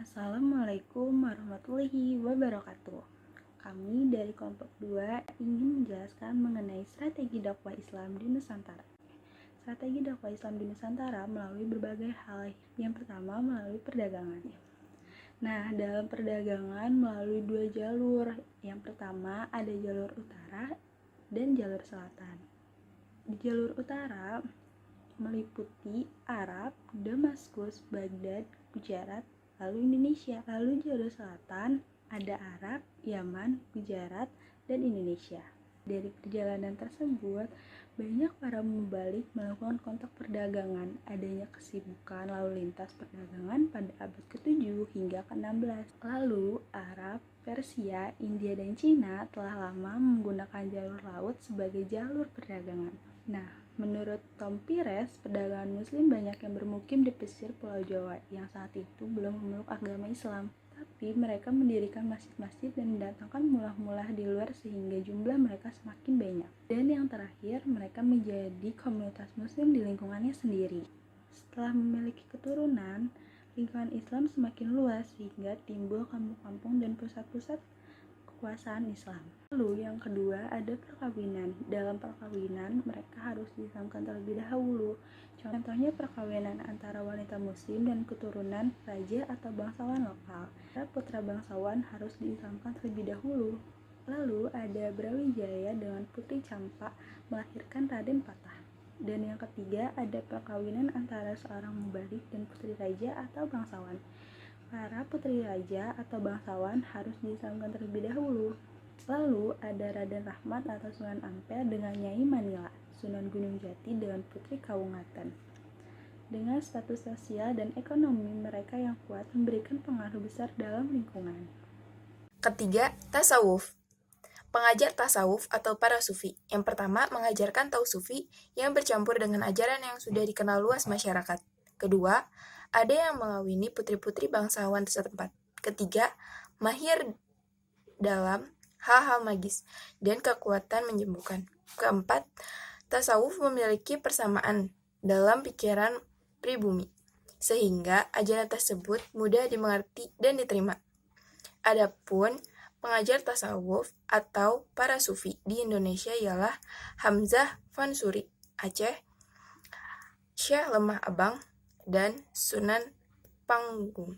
Assalamualaikum warahmatullahi wabarakatuh. Kami dari kelompok 2 ingin menjelaskan mengenai strategi dakwah Islam di Nusantara. Strategi dakwah Islam di Nusantara melalui berbagai hal. Yang pertama melalui perdagangan. Nah, dalam perdagangan melalui 2 jalur. Yang pertama ada jalur utara dan jalur selatan. Di jalur utara meliputi Arab, Damaskus, Baghdad, Gujarat, lalu Indonesia. Lalu jalur selatan ada Arab, Yaman, Gujarat, dan Indonesia. Dari perjalanan tersebut, banyak para mubalik melakukan kontak perdagangan. Adanya kesibukan lalu lintas perdagangan pada abad ke-7 hingga ke-16. Lalu Arab, Persia, India, dan Cina telah lama menggunakan jalur laut sebagai jalur perdagangan. Nah, menurut Tom Pires, perdagangan muslim banyak yang bermukim di pesisir Pulau Jawa yang saat itu belum memeluk agama Islam. Tapi mereka mendirikan masjid-masjid dan mendatangkan mulah-mulah di luar sehingga jumlah mereka semakin banyak. Dan yang terakhir, mereka menjadi komunitas muslim di lingkungannya sendiri. Setelah memiliki keturunan, lingkungan Islam semakin luas sehingga timbul kampung-kampung dan pusat-pusat kekuasaan Islam. Lalu yang kedua ada perkawinan. Dalam perkawinan mereka harus diislamkan terlebih dahulu. Contohnya perkawinan antara wanita muslim dan keturunan raja atau bangsawan lokal. Putra bangsawan harus diislamkan terlebih dahulu. Lalu ada Brawijaya dengan Putri Campak melahirkan Raden Patah. Dan yang ketiga ada perkawinan antara seorang mubalik dan putri raja atau bangsawan. Para putri raja atau bangsawan harus diislamkan terlebih dahulu. Lalu ada Raden Rahmat atau Sunan Ampel dengan Nyai Manila, Sunan Gunung Jati dengan Putri Kawungatan. Dengan status sosial dan ekonomi mereka yang kuat memberikan pengaruh besar dalam lingkungan. Ketiga, tasawuf. Pengajar tasawuf atau para sufi. Yang pertama, mengajarkan tausufi yang bercampur dengan ajaran yang sudah dikenal luas masyarakat. Kedua, ada yang mengawini putri-putri bangsawan setempat. Ketiga, mahir dalam hal-hal magis dan kekuatan menyembuhkan. Keempat, tasawuf memiliki persamaan dalam pikiran pribumi, sehingga ajaran tersebut mudah dimengerti dan diterima. Adapun pengajar tasawuf atau para sufi di Indonesia ialah Hamzah Fansuri, Aceh, Syekh Lemah Abang, dan Sunan Panggung.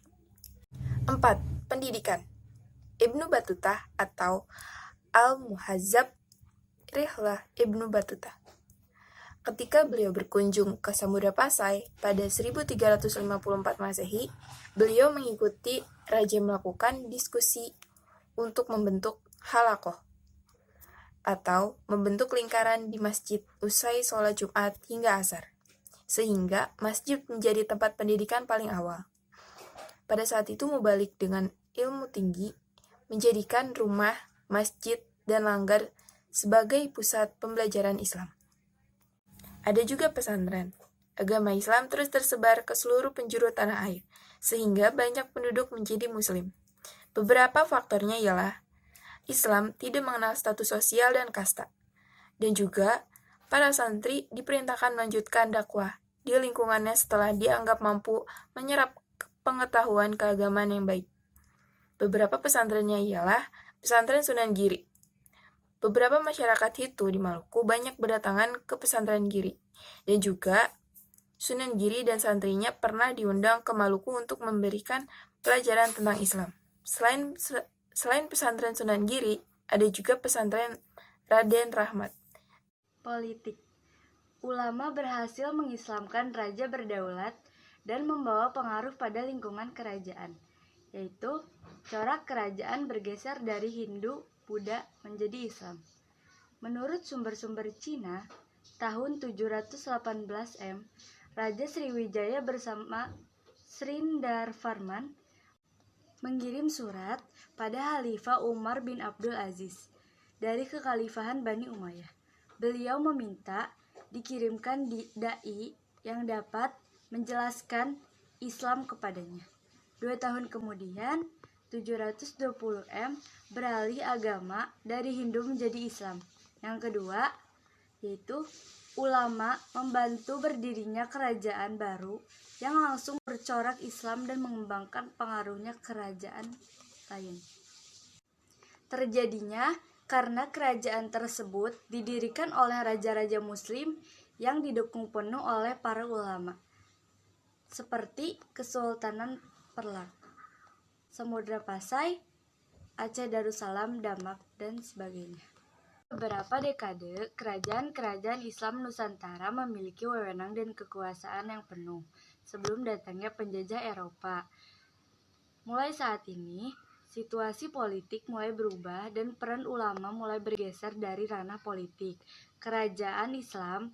4. Pendidikan. Ibnu Battuta atau Al-Muhazzab Rihlah Ibnu Battuta. Ketika beliau berkunjung ke Samudra Pasai pada 1354 Masehi, beliau mengikuti raja melakukan diskusi untuk membentuk halakoh atau membentuk lingkaran di masjid usai sholat Jumat hingga asar, sehingga masjid menjadi tempat pendidikan paling awal. Pada saat itu mubalik dengan ilmu tinggi menjadikan rumah, masjid, dan langgar sebagai pusat pembelajaran Islam. Ada juga pesantren. Agama Islam terus tersebar ke seluruh penjuru tanah air, sehingga banyak penduduk menjadi muslim. Beberapa faktornya ialah Islam tidak mengenal status sosial dan kasta, dan juga para santri diperintahkan melanjutkan dakwah di lingkungannya setelah dianggap mampu menyerap pengetahuan keagamaan yang baik. Beberapa pesantrennya ialah pesantren Sunan Giri. Beberapa masyarakat Hitu di Maluku banyak berdatangan ke pesantren Giri, dan juga Sunan Giri dan santrinya pernah diundang ke Maluku untuk memberikan pelajaran tentang Islam. Selain pesantren Sunan Giri, ada juga pesantren Raden Rahmat. Politik. Ulama berhasil mengislamkan raja berdaulat dan membawa pengaruh pada lingkungan kerajaan, yaitu corak kerajaan bergeser dari Hindu, Buddha menjadi Islam. Menurut sumber-sumber Cina, tahun 718 M, Raja Sriwijaya bersama Srindarvarman mengirim surat pada Khalifah Umar bin Abdul Aziz dari kekhalifahan Bani Umayyah. Beliau meminta dikirimkan dai yang dapat menjelaskan Islam kepadanya. 2 tahun kemudian, 720 M beralih agama dari Hindu menjadi Islam. Yang kedua, yaitu ulama membantu berdirinya kerajaan baru yang langsung corak Islam dan mengembangkan pengaruhnya kerajaan lain. Terjadinya karena kerajaan tersebut didirikan oleh raja-raja muslim yang didukung penuh oleh para ulama, seperti Kesultanan Perlak, Samudra Pasai, Aceh Darussalam, Damak, dan sebagainya. Beberapa dekade, kerajaan-kerajaan Islam Nusantara memiliki wewenang dan kekuasaan yang penuh sebelum datangnya penjajah Eropa. Mulai saat ini, situasi politik mulai berubah dan peran ulama mulai bergeser dari ranah politik. Kerajaan Islam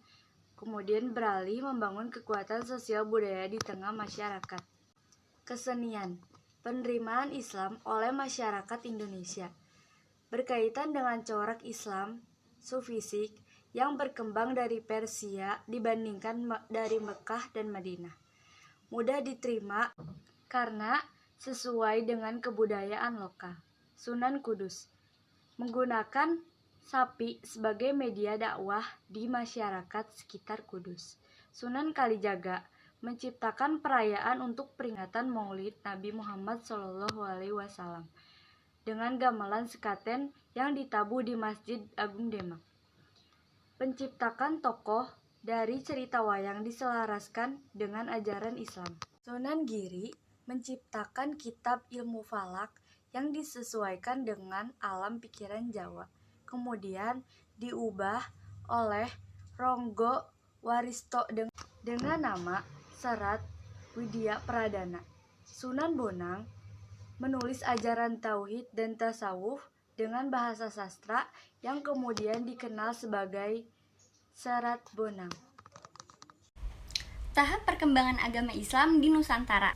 kemudian beralih membangun kekuatan sosial budaya di tengah masyarakat. Kesenian, penerimaan Islam oleh masyarakat Indonesia berkaitan dengan corak Islam Sufisik yang berkembang dari Persia dibandingkan dari Mekah dan Madinah. Mudah diterima karena sesuai dengan kebudayaan lokal. Sunan Kudus menggunakan sapi sebagai media dakwah di masyarakat sekitar Kudus. Sunan Kalijaga menciptakan perayaan untuk peringatan Maulid Nabi Muhammad SAW dengan gamelan sekaten yang ditabuh di Masjid Agung Demak. Penciptakan tokoh dari cerita wayang diselaraskan dengan ajaran Islam. Sunan Giri menciptakan kitab ilmu falak yang disesuaikan dengan alam pikiran Jawa. Kemudian diubah oleh Ronggo Waristo dengan nama Serat Widya Pradana. Sunan Bonang menulis ajaran tauhid dan tasawuf dengan bahasa sastra yang kemudian dikenal sebagai Serat Bonang. Tahap perkembangan agama Islam di Nusantara.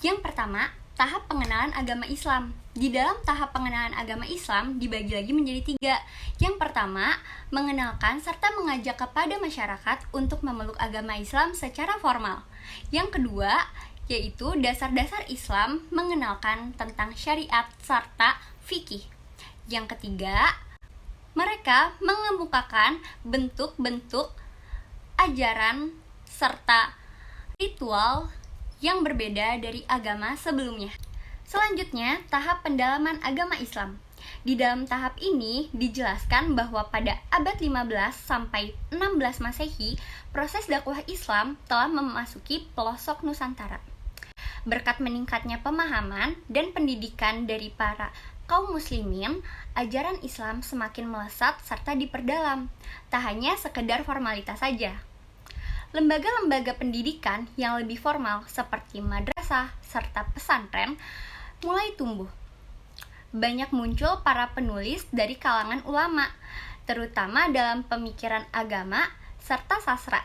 Yang pertama, tahap pengenalan agama Islam. Di dalam tahap pengenalan agama Islam dibagi lagi menjadi 3. Yang pertama, mengenalkan serta mengajak kepada masyarakat untuk memeluk agama Islam secara formal. Yang kedua, yaitu dasar-dasar Islam, mengenalkan tentang syariat serta fikih. Yang ketiga, mereka mengemukakan bentuk-bentuk ajaran serta ritual yang berbeda dari agama sebelumnya. Selanjutnya, tahap pendalaman agama Islam. Di dalam tahap ini dijelaskan bahwa pada abad 15 sampai 16 Masehi, proses dakwah Islam telah memasuki pelosok Nusantara. Berkat meningkatnya pemahaman dan pendidikan dari para kaum muslimin, ajaran Islam semakin melesat serta diperdalam, tak hanya sekedar formalitas saja. Lembaga-lembaga pendidikan yang lebih formal seperti madrasah serta pesantren mulai tumbuh. Banyak muncul para penulis dari kalangan ulama, terutama dalam pemikiran agama serta sastra.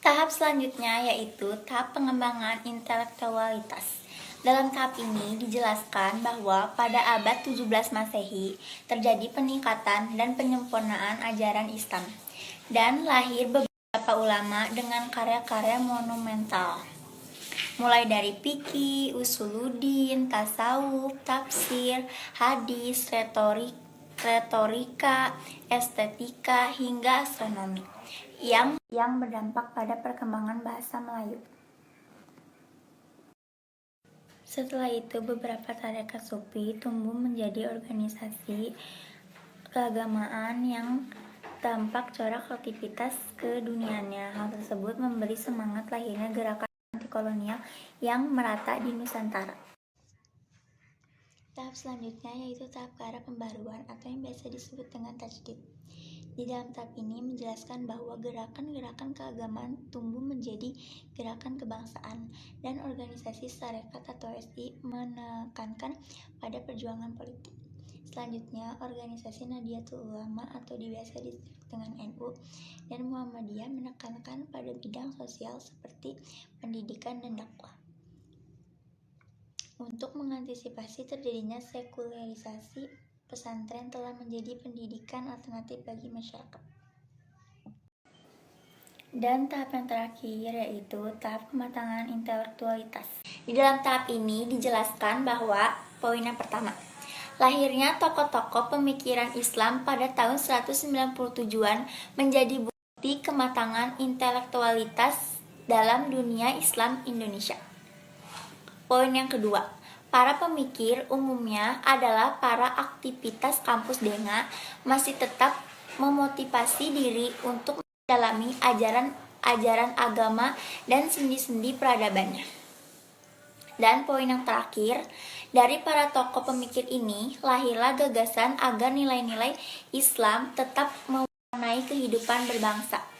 Tahap selanjutnya yaitu tahap pengembangan intelektualitas. Dalam tahap ini dijelaskan bahwa pada abad 17 Masehi terjadi peningkatan dan penyempurnaan ajaran Islam dan lahir beberapa ulama dengan karya-karya monumental. Mulai dari fikih, usuluddin, tasawuf, tafsir, hadis, retorika, estetika, hingga astronomi yang berdampak pada perkembangan bahasa Melayu. Setelah itu, beberapa tarekat sufi tumbuh menjadi organisasi keagamaan yang tampak corak aktivitas keduniaannya. Hal tersebut memberi semangat lahirnya gerakan anti-kolonial yang merata di Nusantara. Tahap selanjutnya yaitu tahap ke arah pembaruan atau yang biasa disebut dengan tajdid. Di dalam tahap ini menjelaskan bahwa gerakan-gerakan keagamaan tumbuh menjadi gerakan kebangsaan dan organisasi Sarekat atau SI menekankan pada perjuangan politik. Selanjutnya, organisasi Nahdlatul Ulama atau biasa disebut dengan NU dan Muhammadiyah menekankan pada bidang sosial seperti pendidikan dan dakwah. Untuk mengantisipasi terjadinya sekularisasi, pesantren telah menjadi pendidikan alternatif bagi masyarakat. Dan tahap yang terakhir yaitu tahap kematangan intelektualitas. Di dalam tahap ini dijelaskan bahwa poin yang pertama, lahirnya tokoh-tokoh pemikiran Islam pada tahun 197-an menjadi bukti kematangan intelektualitas dalam dunia Islam Indonesia. Poin yang kedua, para pemikir umumnya adalah para aktivitas kampus Denga masih tetap memotivasi diri untuk mendalami ajaran agama dan sendi-sendi peradabannya. Dan poin yang terakhir, dari para tokoh pemikir ini lahirlah gagasan agar nilai-nilai Islam tetap mewarnai kehidupan berbangsa.